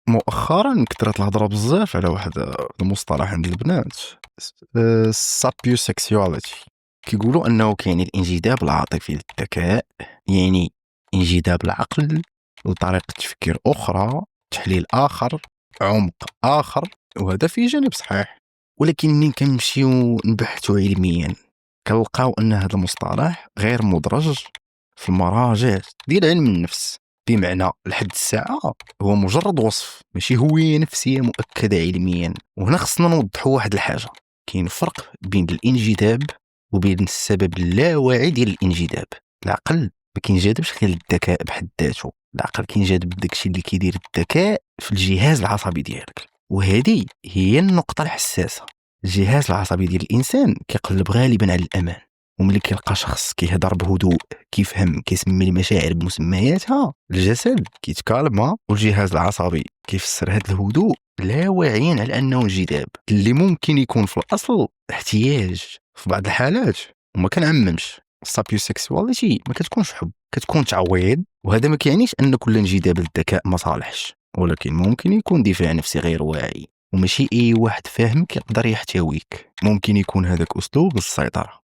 مؤخرا كثرت الهضره بزاف على واحد المصطلح عند البنات، السابيوسيكسواليتي. كيقولوا انه كاين الانجذاب العاطفي للذكاء، يعني انجذاب العقل لطريقه تفكير اخرى، تحليل اخر، عمق اخر. وهذا فيه جانب صحيح، ولكن من كنمشيو نبحثوا علميا كنلقاو ان هذا المصطلح غير مدرج في المراجع ديال علم النفس. بمعنى لحد الساعة هو مجرد وصف، ماشي هوية نفسية مؤكدة علميا. وهنا خصنا نوضحوا واحد الحاجة: كاين فرق بين الانجذاب وبين السبب اللاواعي ديال الانجذاب. العقل ما كينجذبش غير للذكاء بحد ذاته، العقل كينجذب داكشي اللي كيدير الذكاء في الجهاز العصبي ديالك. وهذه هي النقطة الحساسة. الجهاز العصبي ديال الإنسان كيقلب غالبا على الأمان، وملي كيلقى شخص كيهضر بهدوء، كيفهم، كيسمي المشاعر بمسمياتها، الجسد كيتكالما والجهاز العصبي كيفسر هذا الهدوء لا واعيا على انه انجذاب اللي ممكن يكون في الاصل احتياج في بعض الحالات. وما كنعممش، السابيوسيكسواليتي ما كتكونش حب، كتكون تعويض. وهذا ما كيعنيش ان كل انجذاب للذكاء ما صالحش، ولكن ممكن يكون دفاع نفسي غير واعي، وماشي اي واحد فاهم كيقدر يحتويك. ممكن يكون هذاك اسلوب السيطره.